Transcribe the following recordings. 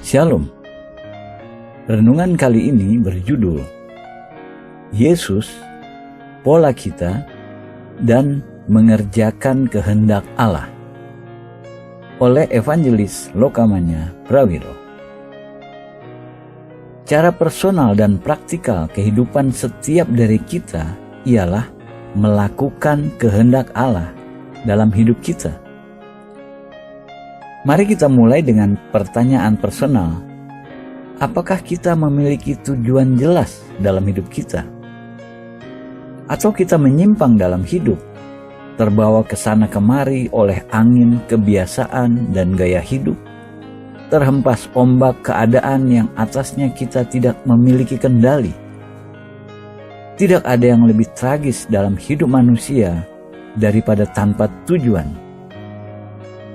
Shalom. Renungan kali ini berjudul Yesus, Pola Kita, dan Mengerjakan Kehendak Allah oleh Evangelis Lokamanya Prawiro. Cara personal dan praktikal kehidupan setiap dari kita ialah melakukan kehendak Allah dalam hidup kita. Mari kita mulai dengan pertanyaan personal. Apakah kita memiliki tujuan jelas dalam hidup kita? Atau kita menyimpang dalam hidup, terbawa ke sana kemari oleh angin, kebiasaan, dan gaya hidup, terhempas ombak keadaan yang atasnya kita tidak memiliki kendali? Tidak ada yang lebih tragis dalam hidup manusia daripada tanpa tujuan.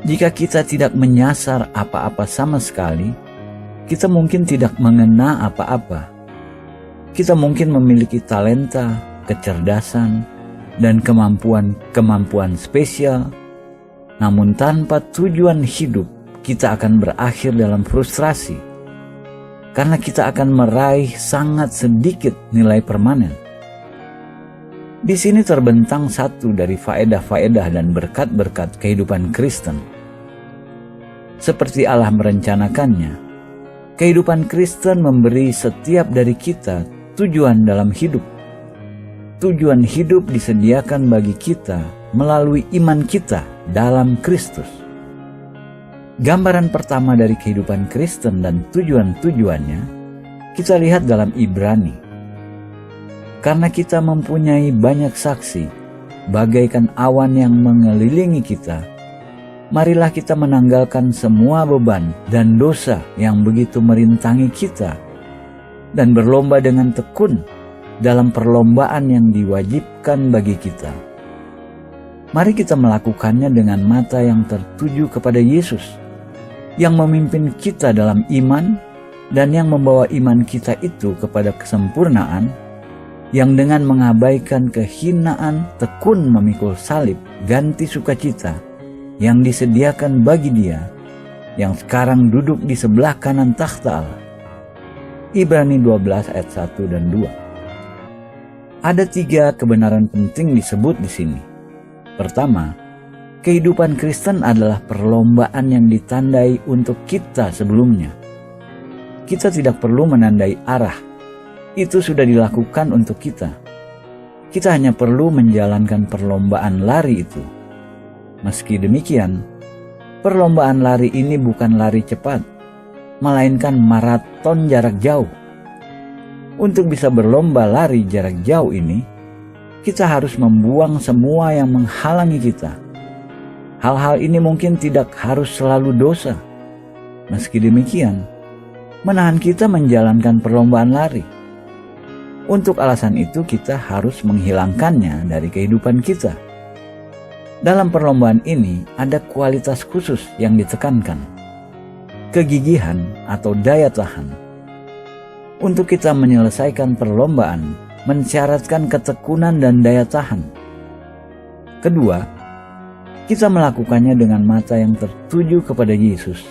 Jika kita tidak menyasar apa-apa sama sekali, kita mungkin tidak mengena apa-apa. Kita mungkin memiliki talenta, kecerdasan, dan kemampuan spesial, namun tanpa tujuan hidup, kita akan berakhir dalam frustrasi, karena kita akan meraih sangat sedikit nilai permanen. Di sini terbentang satu dari faedah-faedah dan berkat-berkat kehidupan Kristen. Seperti Allah merencanakannya, kehidupan Kristen memberi setiap dari kita tujuan dalam hidup. Tujuan hidup disediakan bagi kita melalui iman kita dalam Kristus. Gambaran pertama dari kehidupan Kristen dan tujuan-tujuannya kita lihat dalam Ibrani. Karena kita mempunyai banyak saksi, bagaikan awan yang mengelilingi kita, marilah kita menanggalkan semua beban dan dosa yang begitu merintangi kita, dan berlomba dengan tekun dalam perlombaan yang diwajibkan bagi kita. Mari kita melakukannya dengan mata yang tertuju kepada Yesus, yang memimpin kita dalam iman, dan yang membawa iman kita itu kepada kesempurnaan, yang dengan mengabaikan kehinaan tekun memikul salib ganti sukacita yang disediakan bagi Dia yang sekarang duduk di sebelah kanan takhta Allah. Ibrani 12 ayat 1 dan 2. Ada 3 kebenaran penting disebut di sini. Pertama, kehidupan Kristen adalah perlombaan yang ditandai untuk kita sebelumnya. Kita tidak perlu menandai arah. Itu sudah dilakukan untuk kita. Kita hanya perlu menjalankan perlombaan lari itu. Meski demikian, perlombaan lari ini bukan lari cepat, melainkan maraton jarak jauh. Untuk bisa berlomba lari jarak jauh ini, kita harus membuang semua yang menghalangi kita. Hal-hal ini mungkin tidak harus selalu dosa. Meski demikian, menahan kita menjalankan perlombaan lari. Untuk alasan itu kita harus menghilangkannya dari kehidupan kita. Dalam perlombaan ini ada kualitas khusus yang ditekankan. Kegigihan atau daya tahan. Untuk kita menyelesaikan perlombaan mensyaratkan ketekunan dan daya tahan. Kedua, kita melakukannya dengan mata yang tertuju kepada Yesus.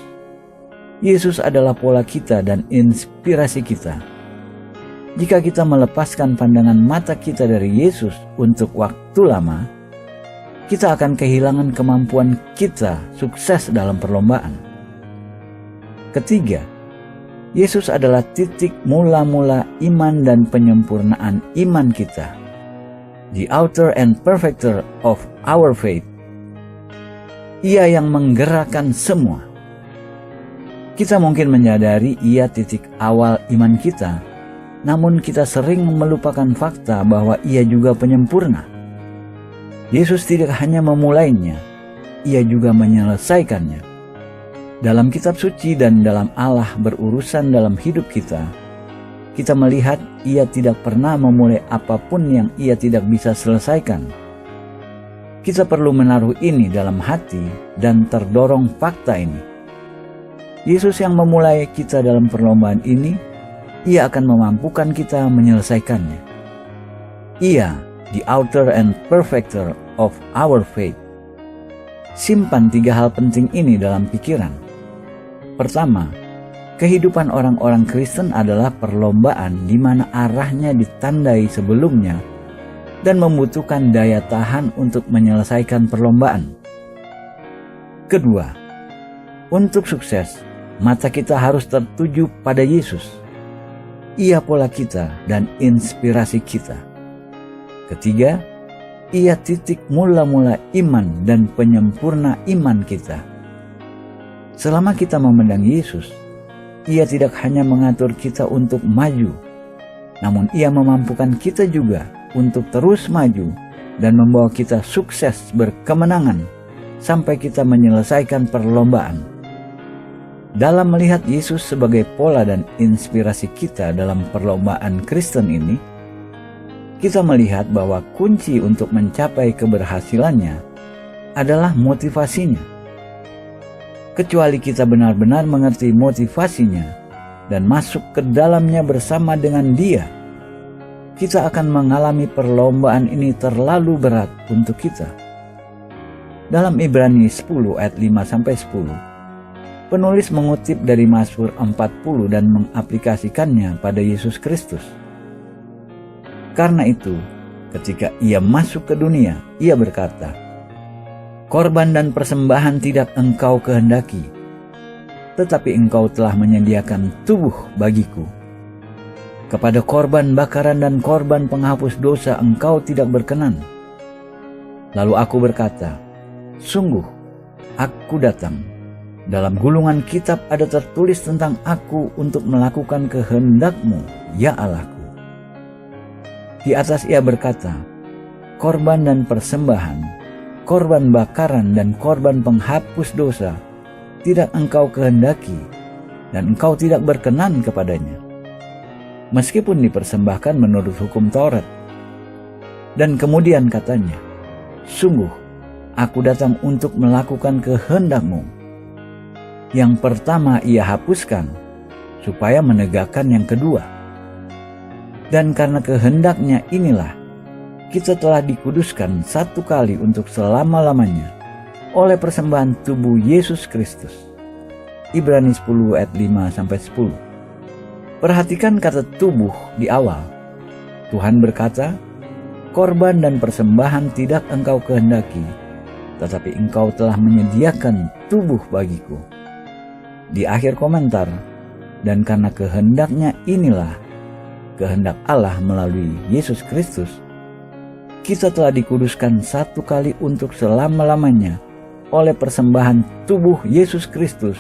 Yesus adalah pola kita dan inspirasi kita. Jika kita melepaskan pandangan mata kita dari Yesus untuk waktu lama, kita akan kehilangan kemampuan kita sukses dalam perlombaan. Ketiga, Yesus adalah titik mula-mula iman dan penyempurnaan iman kita. The author and perfecter of our faith. Ia yang menggerakkan semua. Kita mungkin menyadari ia titik awal iman kita, namun kita sering melupakan fakta bahwa ia juga penyempurna. Yesus tidak hanya memulainya, ia juga menyelesaikannya. Dalam kitab suci dan dalam Allah berurusan dalam hidup kita melihat ia tidak pernah memulai apapun yang ia tidak bisa selesaikan. Kita perlu menaruh ini dalam hati dan terdorong fakta ini. Yesus yang memulai kita dalam perlombaan ini, ia akan memampukan kita menyelesaikannya. Ia, the author and perfecter of our faith. Simpan 3 hal penting ini dalam pikiran. Pertama, Kehidupan orang-orang Kristen adalah perlombaan di mana arahnya ditandai sebelumnya dan membutuhkan daya tahan untuk menyelesaikan perlombaan. Kedua, untuk sukses, mata kita harus tertuju pada Yesus. Ia pola kita dan inspirasi kita. Ketiga, Ia titik mula-mula iman dan penyempurna iman kita. Selama kita memandang Yesus, Ia tidak hanya mengatur kita untuk maju, namun Ia memampukan kita juga untuk terus maju dan membawa kita sukses berkemenangan sampai kita menyelesaikan perlombaan. Dalam melihat Yesus sebagai pola dan inspirasi kita dalam perlombaan Kristen ini, kita melihat bahwa kunci untuk mencapai keberhasilannya adalah motivasinya. Kecuali kita benar-benar mengerti motivasinya dan masuk ke dalamnya bersama dengan Dia, kita akan mengalami perlombaan ini terlalu berat untuk kita. Dalam Ibrani 10 ayat 5-10, penulis mengutip dari Mazmur 40 dan mengaplikasikannya pada Yesus Kristus. Karena itu, ketika Ia masuk ke dunia, Ia berkata, "Korban dan persembahan tidak Engkau kehendaki, tetapi Engkau telah menyediakan tubuh bagiku. Kepada korban bakaran dan korban penghapus dosa Engkau tidak berkenan." Lalu aku berkata, "Sungguh, aku datang. Dalam gulungan kitab ada tertulis tentang aku untuk melakukan kehendak-Mu, ya Allah-Ku." Di atas Ia berkata, "Korban dan persembahan, korban bakaran dan korban penghapus dosa tidak Engkau kehendaki, dan Engkau tidak berkenan kepadanya, meskipun dipersembahkan menurut hukum Taurat." Dan kemudian katanya, "Sungguh, aku datang untuk melakukan kehendak-Mu." Yang pertama Ia hapuskan, supaya menegakkan yang kedua. Dan karena kehendak-Nya inilah, kita telah dikuduskan satu kali untuk selama-lamanya oleh persembahan tubuh Yesus Kristus. Ibrani 10 ayat 5-10. Perhatikan kata tubuh di awal. Tuhan berkata, "Korban dan persembahan tidak Engkau kehendaki, tetapi Engkau telah menyediakan tubuh bagiku." Di akhir komentar, "Dan karena kehendak-Nya inilah, kehendak Allah melalui Yesus Kristus, kita telah dikuduskan satu kali untuk selama-lamanya oleh persembahan tubuh Yesus Kristus."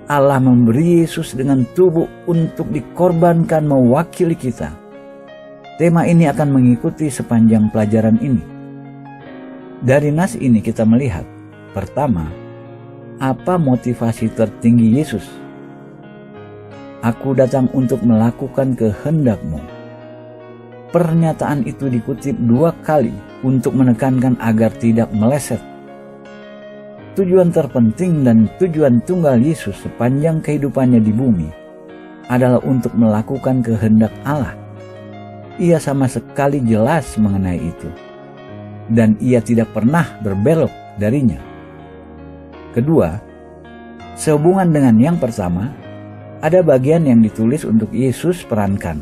Allah memberi Yesus dengan tubuh untuk dikorbankan mewakili kita. Tema ini akan mengikuti sepanjang pelajaran ini. Dari nas ini kita melihat, pertama, apa motivasi tertinggi Yesus? "Aku datang untuk melakukan kehendak-Mu." Pernyataan itu dikutip 2 kali untuk menekankan agar tidak meleset. Tujuan terpenting dan tujuan tunggal Yesus sepanjang kehidupannya di bumi adalah untuk melakukan kehendak Allah. Ia sama sekali jelas mengenai itu, dan Ia tidak pernah berbelok darinya. Kedua, sehubungan dengan yang pertama, ada bagian yang ditulis untuk Yesus perankan.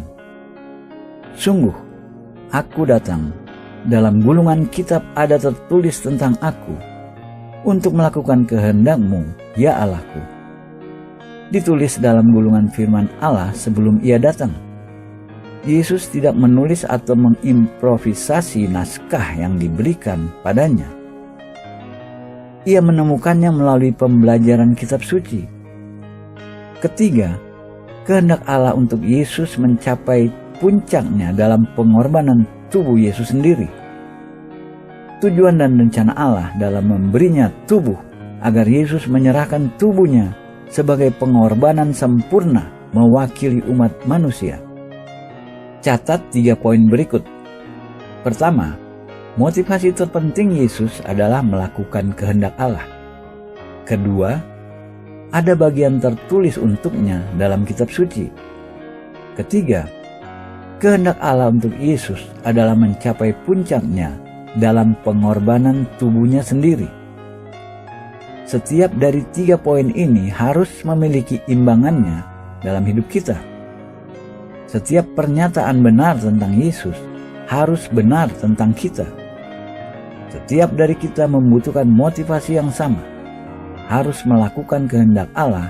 "Sungguh, aku datang. Dalam gulungan kitab ada tertulis tentang aku, untuk melakukan kehendak-Mu, ya Allah-Ku." Ditulis dalam gulungan firman Allah sebelum Ia datang. Yesus tidak menulis atau mengimprovisasi naskah yang diberikan padanya. Ia menemukannya melalui pembelajaran kitab suci. Ketiga, kehendak Allah untuk Yesus mencapai puncaknya dalam pengorbanan tubuh Yesus sendiri. Tujuan dan rencana Allah dalam memberinya tubuh agar Yesus menyerahkan tubuhnya sebagai pengorbanan sempurna mewakili umat manusia. Catat 3 poin berikut. Pertama, motivasi terpenting Yesus adalah melakukan kehendak Allah. Kedua, ada bagian tertulis untuknya dalam kitab suci. Ketiga, kehendak Allah untuk Yesus adalah mencapai puncaknya dalam pengorbanan tubuhnya sendiri. Setiap dari 3 poin ini harus memiliki imbangannya dalam hidup kita. Setiap pernyataan benar tentang Yesus harus benar tentang kita. Setiap dari kita membutuhkan motivasi yang sama, harus melakukan kehendak Allah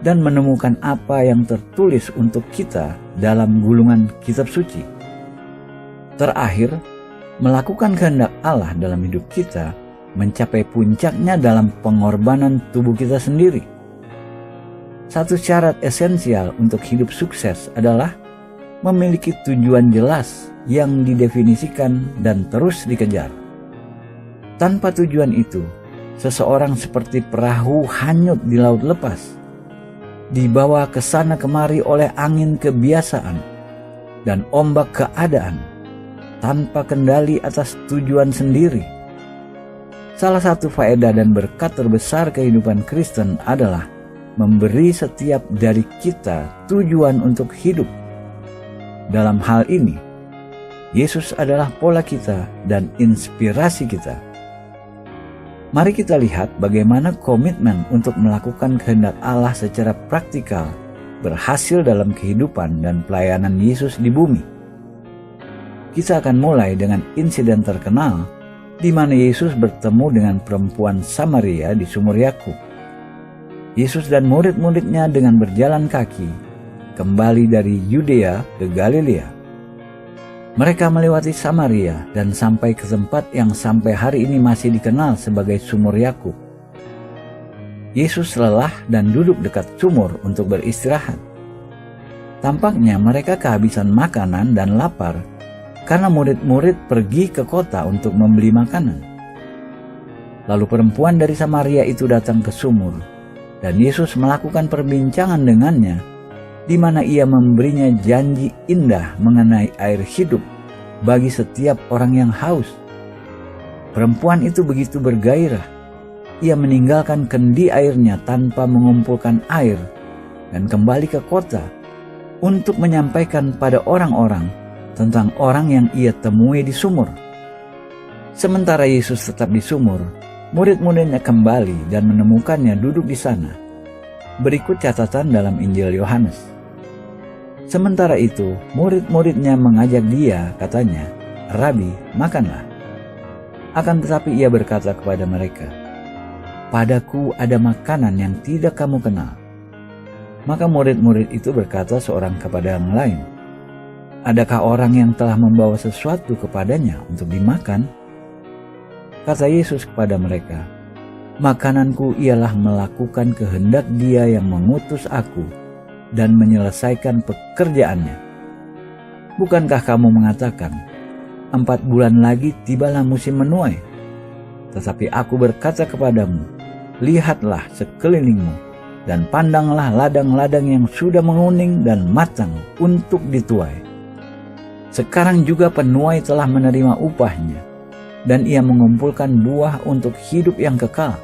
dan menemukan apa yang tertulis untuk kita dalam gulungan kitab suci. Terakhir, melakukan kehendak Allah dalam hidup kita mencapai puncaknya dalam pengorbanan tubuh kita sendiri. Satu syarat esensial untuk hidup sukses adalah memiliki tujuan jelas yang didefinisikan dan terus dikejar. Tanpa tujuan itu, seseorang seperti perahu hanyut di laut lepas, dibawa ke sana kemari oleh angin kebiasaan dan ombak keadaan, tanpa kendali atas tujuan sendiri. Salah satu faedah dan berkat terbesar kehidupan Kristen adalah memberi setiap dari kita tujuan untuk hidup. Dalam hal ini, Yesus adalah pola kita dan inspirasi kita. Mari kita lihat bagaimana komitmen untuk melakukan kehendak Allah secara praktikal berhasil dalam kehidupan dan pelayanan Yesus di bumi. Kita akan mulai dengan insiden terkenal di mana Yesus bertemu dengan perempuan Samaria di sumur Yakub. Yesus dan murid-muridnya dengan berjalan kaki kembali dari Yudea ke Galilea. Mereka melewati Samaria dan sampai ke tempat yang sampai hari ini masih dikenal sebagai sumur Yakub. Yesus lelah dan duduk dekat sumur untuk beristirahat. Tampaknya mereka kehabisan makanan dan lapar karena murid-murid pergi ke kota untuk membeli makanan. Lalu perempuan dari Samaria itu datang ke sumur, dan Yesus melakukan perbincangan dengannya, di mana ia memberinya janji indah mengenai air hidup bagi setiap orang yang haus. Perempuan itu begitu bergairah. Ia meninggalkan kendi airnya tanpa mengumpulkan air dan kembali ke kota untuk menyampaikan pada orang-orang tentang orang yang ia temui di sumur. Sementara Yesus tetap di sumur, murid-muridnya kembali dan menemukannya duduk di sana. Berikut catatan dalam Injil Yohanes. Sementara itu, murid-muridnya mengajak dia, katanya, "Rabi, makanlah." Akan tetapi ia berkata kepada mereka, "Padaku ada makanan yang tidak kamu kenal." Maka murid-murid itu berkata seorang kepada yang lain, "Adakah orang yang telah membawa sesuatu kepadanya untuk dimakan?" Kata Yesus kepada mereka, "Makananku ialah melakukan kehendak Dia yang mengutus aku dan menyelesaikan pekerjaannya. Bukankah kamu mengatakan, 4 bulan lagi tibalah musim menuai? Tetapi aku berkata kepadamu, lihatlah sekelilingmu, dan pandanglah ladang-ladang yang sudah menguning dan matang untuk dituai. Sekarang juga penuai telah menerima upahnya, dan ia mengumpulkan buah untuk hidup yang kekal,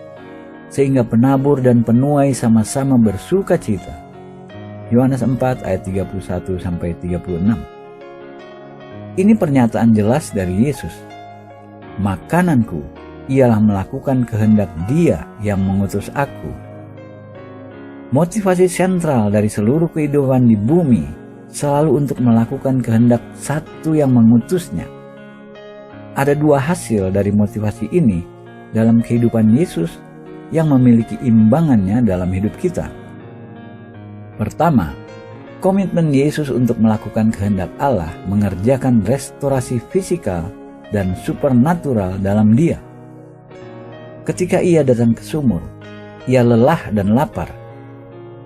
sehingga penabur dan penuai sama-sama bersuka cita." Yohanes 4 ayat 31-36. Ini pernyataan jelas dari Yesus. Makananku ialah melakukan kehendak Dia yang mengutus aku. Motivasi sentral dari seluruh kehidupan di bumi selalu untuk melakukan kehendak satu yang mengutusnya. Ada 2 hasil dari motivasi ini dalam kehidupan Yesus yang memiliki imbangannya dalam hidup kita. Pertama, komitmen Yesus untuk melakukan kehendak Allah mengerjakan restorasi fisikal dan supernatural dalam Dia. Ketika ia datang ke sumur, ia lelah dan lapar.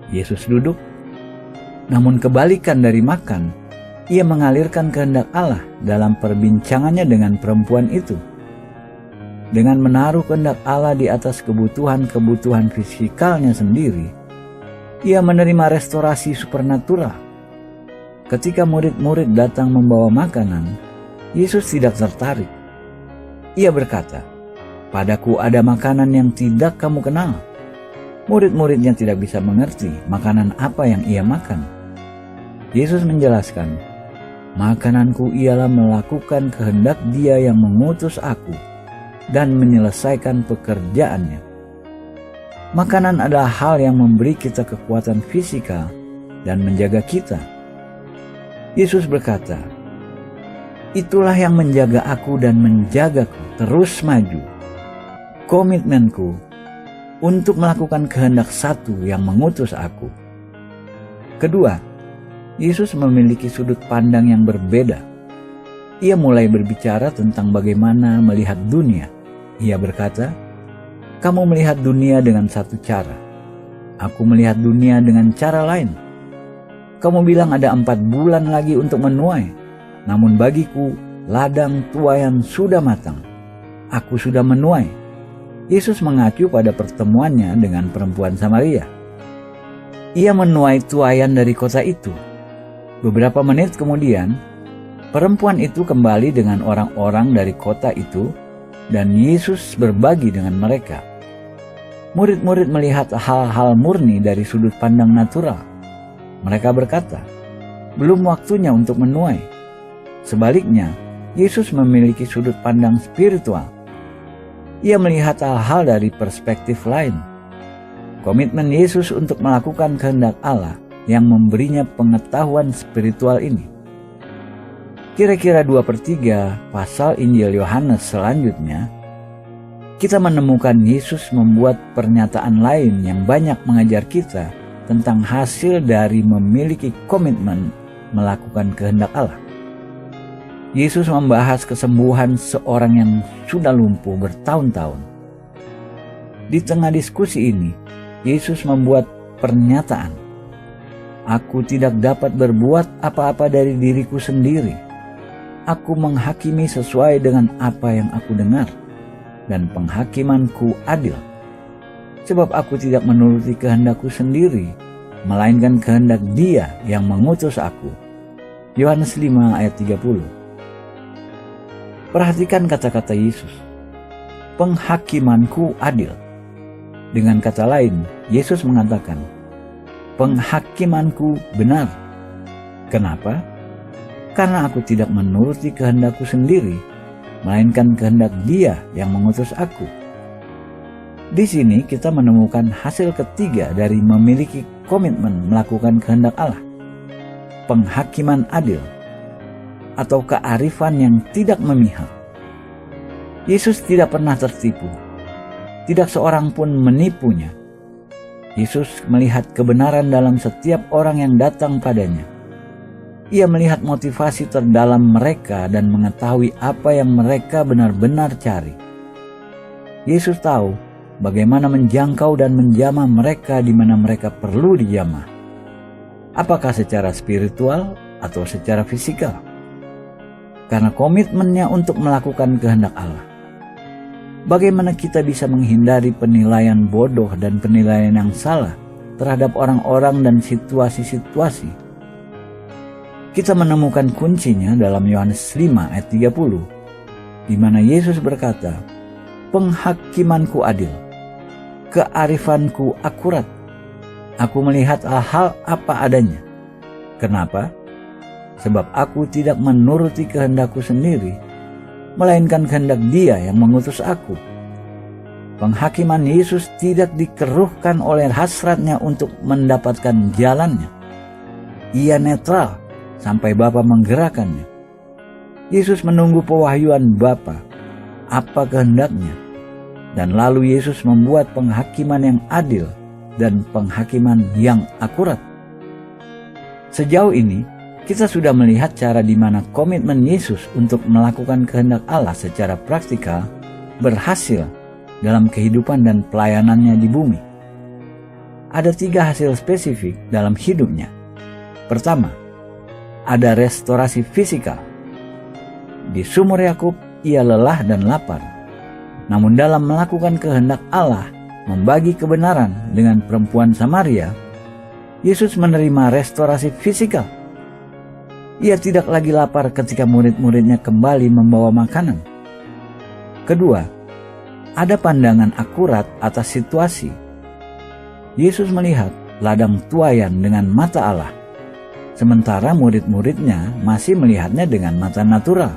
Yesus duduk, namun kebalikan dari makan, ia mengalirkan kehendak Allah dalam perbincangannya dengan perempuan itu. Dengan menaruh kehendak Allah di atas kebutuhan-kebutuhan fisikalnya sendiri, ia menerima restorasi supernatural. Ketika murid-murid datang membawa makanan, Yesus tidak tertarik. Ia berkata, "Padaku ada makanan yang tidak kamu kenal." Murid-muridnya tidak bisa mengerti makanan apa yang ia makan. Yesus menjelaskan, "Makananku ialah melakukan kehendak Dia yang mengutus aku dan menyelesaikan pekerjaannya." Makanan adalah hal yang memberi kita kekuatan fisikal dan menjaga kita. Yesus berkata, "Itulah yang menjaga aku dan menjagaku terus maju." Komitmenku untuk melakukan kehendak Satu yang mengutus aku. Kedua, Yesus memiliki sudut pandang yang berbeda. Ia mulai berbicara tentang bagaimana melihat dunia. Ia berkata, "Kamu melihat dunia dengan satu cara. Aku melihat dunia dengan cara lain. Kamu bilang ada 4 bulan lagi untuk menuai. Namun bagiku, ladang tuaian sudah matang. Aku sudah menuai." Yesus mengacu pada pertemuannya dengan perempuan Samaria. Ia menuai tuaian dari kota itu. Beberapa menit kemudian, perempuan itu kembali dengan orang-orang dari kota itu, dan Yesus berbagi dengan mereka. Murid-murid melihat hal-hal murni dari sudut pandang natural. Mereka berkata, "Belum waktunya untuk menuai." Sebaliknya, Yesus memiliki sudut pandang spiritual. Ia melihat hal-hal dari perspektif lain. Komitmen Yesus untuk melakukan kehendak Allah yang memberinya pengetahuan spiritual ini. Kira-kira 2/3 pasal Injil Yohanes selanjutnya, kita menemukan Yesus membuat pernyataan lain yang banyak mengajar kita tentang hasil dari memiliki komitmen melakukan kehendak Allah. Yesus membahas kesembuhan seorang yang sudah lumpuh bertahun-tahun. Di tengah diskusi ini, Yesus membuat pernyataan, "Aku tidak dapat berbuat apa-apa dari diriku sendiri. Aku menghakimi sesuai dengan apa yang aku dengar, dan penghakimanku adil. Sebab aku tidak menuruti kehendakku sendiri, melainkan kehendak Dia yang mengutus aku." Yohanes 5 ayat 30. Perhatikan kata-kata Yesus, "Penghakimanku adil." Dengan kata lain, Yesus mengatakan, "Penghakimanku benar." Kenapa? Karena aku tidak menuruti kehendakku sendiri, melainkan kehendak Dia yang mengutus aku. Di sini kita menemukan hasil ketiga dari memiliki komitmen melakukan kehendak Allah. Penghakiman adil, atau kearifan yang tidak memihak. Yesus tidak pernah tertipu. Tidak seorang pun menipunya. Yesus melihat kebenaran dalam setiap orang yang datang padanya. Ia melihat motivasi terdalam mereka dan mengetahui apa yang mereka benar-benar cari. Yesus tahu bagaimana menjangkau dan menjamah mereka di mana mereka perlu dijamah. Apakah secara spiritual atau secara fisikal? Karena komitmennya untuk melakukan kehendak Allah. Bagaimana kita bisa menghindari penilaian bodoh dan penilaian yang salah terhadap orang-orang dan situasi-situasi? Kita menemukan kuncinya dalam Yohanes 5 ayat 30, di mana Yesus berkata, "Penghakimanku adil, kearifanku akurat. Aku melihat hal-hal apa adanya. Kenapa? Sebab aku tidak menuruti kehendakku sendiri, melainkan kehendak Dia yang mengutus aku." Penghakiman Yesus tidak dikeruhkan oleh hasratnya untuk mendapatkan jalannya. Ia netral sampai Bapa menggerakkannya. Yesus menunggu pewahyuan Bapa, apa kehendaknya, dan lalu Yesus membuat penghakiman yang adil dan penghakiman yang akurat. Sejauh ini, kita sudah melihat cara di mana komitmen Yesus untuk melakukan kehendak Allah secara praktikal berhasil dalam kehidupan dan pelayanannya di bumi. Ada 3 hasil spesifik dalam hidupnya. Pertama, ada restorasi fisikal. Di sumur Yakub ia lelah dan lapar. Namun dalam melakukan kehendak Allah, membagi kebenaran dengan perempuan Samaria, Yesus menerima restorasi fisikal. Ia tidak lagi lapar ketika murid-muridnya kembali membawa makanan. Kedua, ada pandangan akurat atas situasi. Yesus melihat ladang tuaian dengan mata Allah, sementara murid-muridnya masih melihatnya dengan mata natural.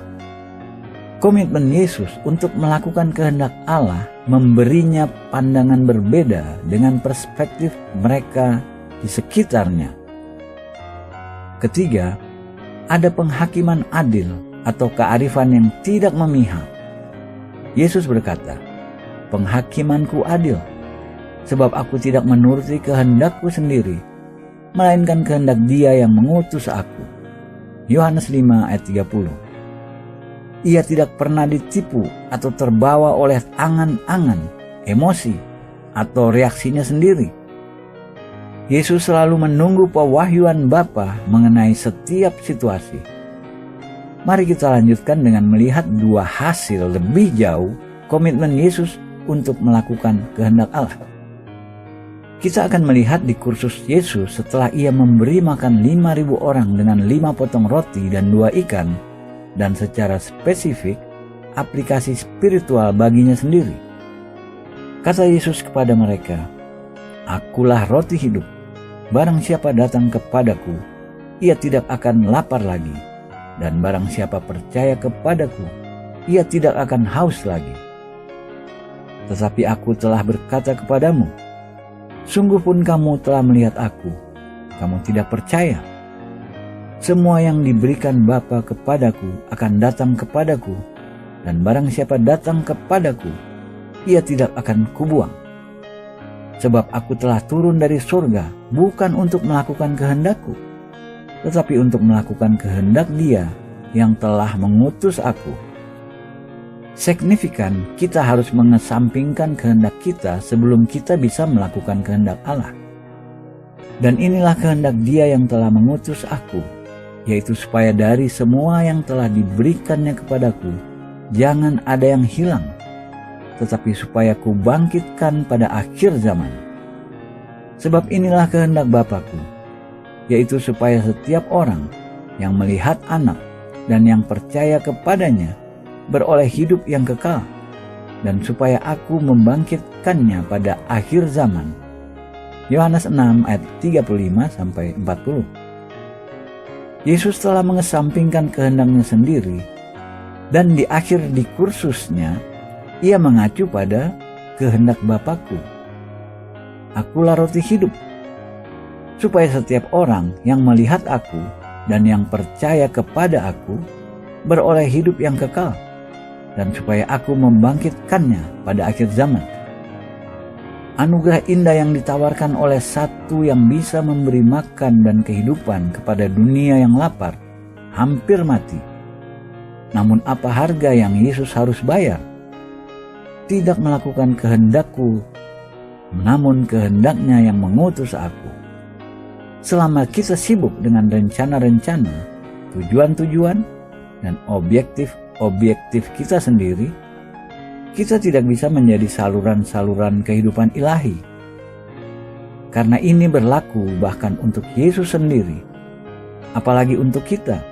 Komitmen Yesus untuk melakukan kehendak Allah memberinya pandangan berbeda dengan perspektif mereka di sekitarnya. Ketiga, ada penghakiman adil atau kearifan yang tidak memihak. Yesus berkata, "Penghakimanku adil, sebab aku tidak menuruti kehendakku sendiri, melainkan kehendak Dia yang mengutus aku." Yohanes 5 ayat 30. Ia tidak pernah ditipu atau terbawa oleh angan-angan, emosi, atau reaksinya sendiri. Yesus selalu menunggu pewahyuan Bapa mengenai setiap situasi. Mari kita lanjutkan dengan melihat dua hasil lebih jauh komitmen Yesus untuk melakukan kehendak Allah. Kita akan melihat di kursus Yesus setelah ia memberi makan 5.000 orang dengan 5 potong roti dan 2 ikan, dan secara spesifik aplikasi spiritual baginya sendiri. Kata Yesus kepada mereka, "Akulah roti hidup. Barang siapa datang kepadaku, ia tidak akan lapar lagi. Dan barang siapa percaya kepadaku, ia tidak akan haus lagi. Tetapi aku telah berkata kepadamu, sungguh pun kamu telah melihat aku, kamu tidak percaya. Semua yang diberikan Bapa kepadaku akan datang kepadaku, dan barang siapa datang kepadaku, ia tidak akan kubuang. Sebab aku telah turun dari surga bukan untuk melakukan kehendakku, tetapi untuk melakukan kehendak Dia yang telah mengutus aku." Signifikan, kita harus mengesampingkan kehendak kita sebelum kita bisa melakukan kehendak Allah. Dan inilah kehendak Dia yang telah mengutus aku, yaitu supaya dari semua yang telah diberikannya kepadaku, jangan ada yang hilang, tetapi supaya ku bangkitkan pada akhir zaman. Sebab inilah kehendak Bapa-Ku, yaitu supaya setiap orang yang melihat Anak dan yang percaya kepadanya beroleh hidup yang kekal, dan supaya aku membangkitkannya pada akhir zaman. Yohanes 6 ayat 35-40. Yesus telah mengesampingkan kehendaknya sendiri, dan di akhir diskursusnya ia mengacu pada kehendak Bapa-Ku. Akulah roti hidup, supaya setiap orang yang melihat aku dan yang percaya kepada aku beroleh hidup yang kekal, dan supaya aku membangkitkannya pada akhir zaman. Anugerah indah yang ditawarkan oleh satu yang bisa memberi makan dan kehidupan kepada dunia yang lapar, hampir mati. Namun apa harga yang Yesus harus bayar? Tidak melakukan kehendakku, namun kehendaknya yang mengutus aku. Selama kita sibuk dengan rencana-rencana, tujuan-tujuan, dan objektif kita sendiri, kita tidak bisa menjadi saluran-saluran kehidupan ilahi. Karena ini berlaku bahkan untuk Yesus sendiri, apalagi untuk kita.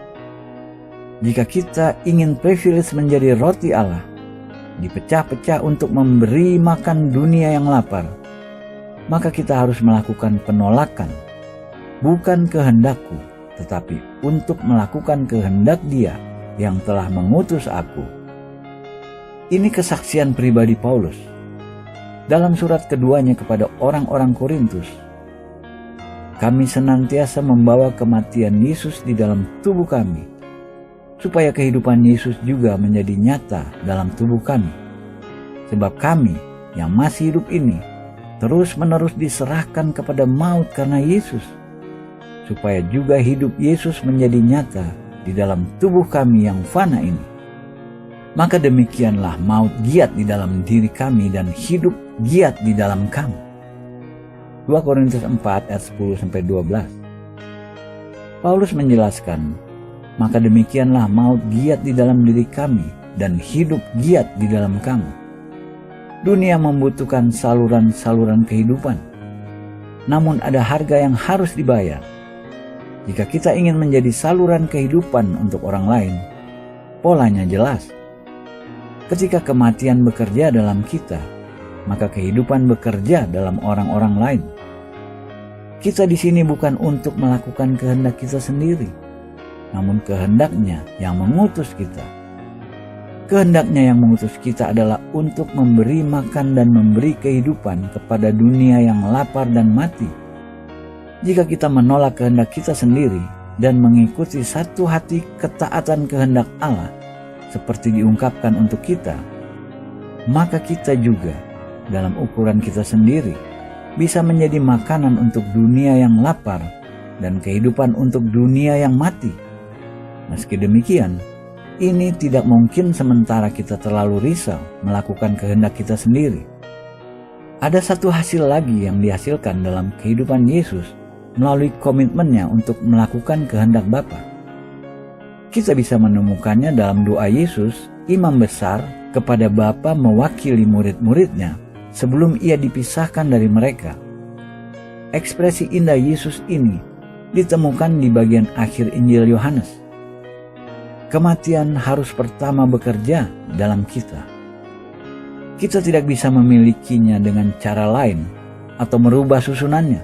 Jika kita ingin privilege menjadi roti Allah, dipecah-pecah untuk memberi makan dunia yang lapar, maka kita harus melakukan penolakan, bukan kehendakku, tetapi untuk melakukan kehendak Dia yang telah mengutus aku. Ini kesaksian pribadi Paulus dalam surat keduanya kepada orang-orang Korintus. Kami senantiasa membawa kematian Yesus di dalam tubuh kami, supaya kehidupan Yesus juga menjadi nyata dalam tubuh kami. Sebab kami yang masih hidup ini terus-menerus diserahkan kepada maut karena Yesus, supaya juga hidup Yesus menjadi nyata di dalam tubuh kami yang fana ini. Maka demikianlah maut giat di dalam diri kami dan hidup giat di dalam kamu. 2 Korintus 4 ayat 10-12. Paulus menjelaskan, maka demikianlah maut giat di dalam diri kami dan hidup giat di dalam kamu. Dunia membutuhkan saluran-saluran kehidupan, namun ada harga yang harus dibayar. Jika kita ingin menjadi saluran kehidupan untuk orang lain, polanya jelas. Ketika kematian bekerja dalam kita, maka kehidupan bekerja dalam orang-orang lain. Kita di sini bukan untuk melakukan kehendak kita sendiri, namun kehendaknya yang mengutus kita. Kehendaknya yang mengutus kita adalah untuk memberi makan dan memberi kehidupan kepada dunia yang lapar dan mati. Jika kita menolak kehendak kita sendiri, dan mengikuti satu hati ketaatan kehendak Allah seperti diungkapkan untuk kita, maka kita juga dalam ukuran kita sendiri bisa menjadi makanan untuk dunia yang lapar dan kehidupan untuk dunia yang mati. Meski demikian, ini tidak mungkin sementara kita terlalu risau melakukan kehendak kita sendiri. Ada satu hasil lagi yang dihasilkan dalam kehidupan Yesus melalui komitmennya untuk melakukan kehendak Bapa. Kita bisa menemukannya dalam doa Yesus, imam besar, kepada Bapa mewakili murid-muridnya sebelum ia dipisahkan dari mereka. Ekspresi indah Yesus ini ditemukan di bagian akhir Injil Yohanes. Kematian harus pertama bekerja dalam kita. Kita tidak bisa memilikinya dengan cara lain atau merubah susunannya.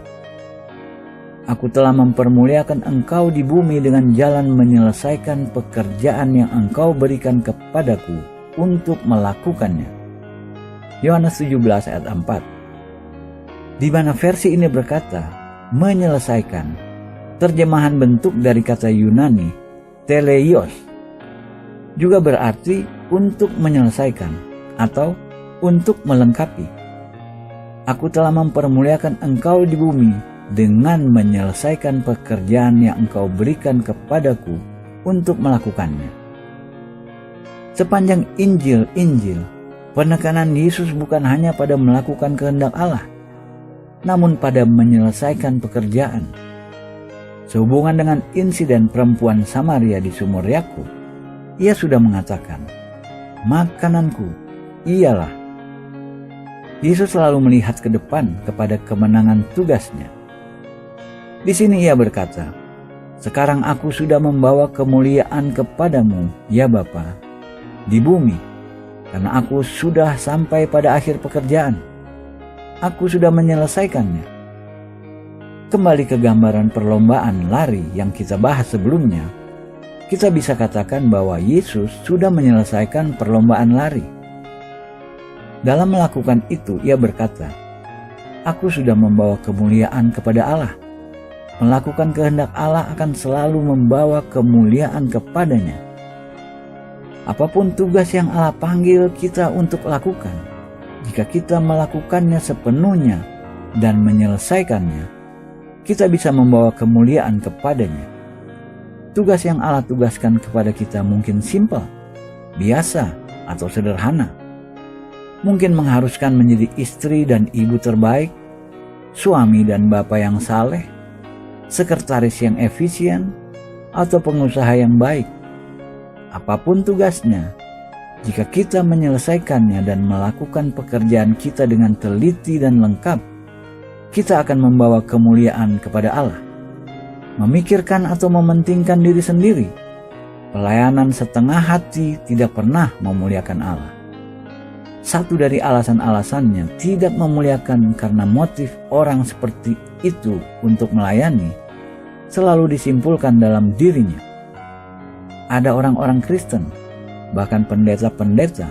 Aku telah mempermuliakan engkau di bumi dengan jalan menyelesaikan pekerjaan yang engkau berikan kepadaku untuk melakukannya. Yohanes 17 ayat 4. Di mana versi ini berkata, menyelesaikan, terjemahan bentuk dari kata Yunani, teleios, juga berarti untuk menyelesaikan atau untuk melengkapi. Aku telah mempermuliakan engkau di bumi dengan menyelesaikan pekerjaan yang engkau berikan kepadaku untuk melakukannya. Sepanjang Injil, penekanan Yesus bukan hanya pada melakukan kehendak Allah, namun pada menyelesaikan pekerjaan. Sehubungan dengan insiden perempuan Samaria di sumur Yakub, ia sudah mengatakan, makananku ialah. Yesus selalu melihat ke depan kepada kemenangan tugasnya. Di sini ia berkata, sekarang aku sudah membawa kemuliaan kepadamu, ya Bapa, di bumi, karena aku sudah sampai pada akhir pekerjaan. Aku sudah menyelesaikannya. Kembali ke gambaran perlombaan lari yang kita bahas sebelumnya, kita bisa katakan bahwa Yesus sudah menyelesaikan perlombaan lari. Dalam melakukan itu, ia berkata, aku sudah membawa kemuliaan kepada Allah. Melakukan kehendak Allah akan selalu membawa kemuliaan kepadanya. Apapun tugas yang Allah panggil kita untuk lakukan, jika kita melakukannya sepenuhnya dan menyelesaikannya, kita bisa membawa kemuliaan kepadanya. Tugas yang Allah tugaskan kepada kita mungkin simpel, biasa, atau sederhana. Mungkin mengharuskan menjadi istri dan ibu terbaik, suami dan bapak yang saleh, sekretaris yang efisien, atau pengusaha yang baik. Apapun tugasnya, jika kita menyelesaikannya dan melakukan pekerjaan kita dengan teliti dan lengkap, kita akan membawa kemuliaan kepada Allah. Memikirkan atau mementingkan diri sendiri, pelayanan setengah hati tidak pernah memuliakan Allah. Satu dari alasan-alasannya tidak memuliakan karena motif orang seperti itu untuk melayani selalu disimpulkan dalam dirinya. Ada orang-orang Kristen, bahkan pendeta-pendeta,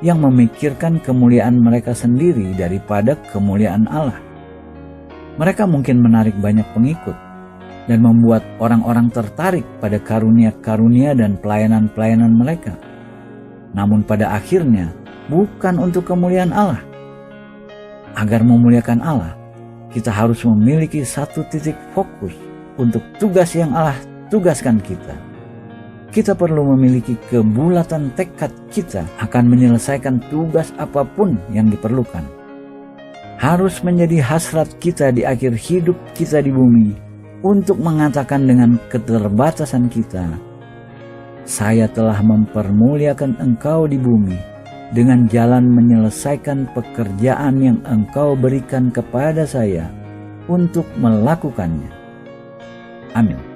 yang memikirkan kemuliaan mereka sendiri daripada kemuliaan Allah. Mereka mungkin menarik banyak pengikut dan membuat orang-orang tertarik pada karunia-karunia dan pelayanan-pelayanan mereka. Namun pada akhirnya, bukan untuk kemuliaan Allah. Agar memuliakan Allah, kita harus memiliki satu titik fokus untuk tugas yang Allah tugaskan kita. Kita perlu memiliki kebulatan tekad kita akan menyelesaikan tugas apapun yang diperlukan. Harus menjadi hasrat kita di akhir hidup kita di bumi untuk mengatakan dengan keterbatasan kita, saya telah mempermuliakan engkau di bumi dengan jalan menyelesaikan pekerjaan yang engkau berikan kepada saya untuk melakukannya. Amin.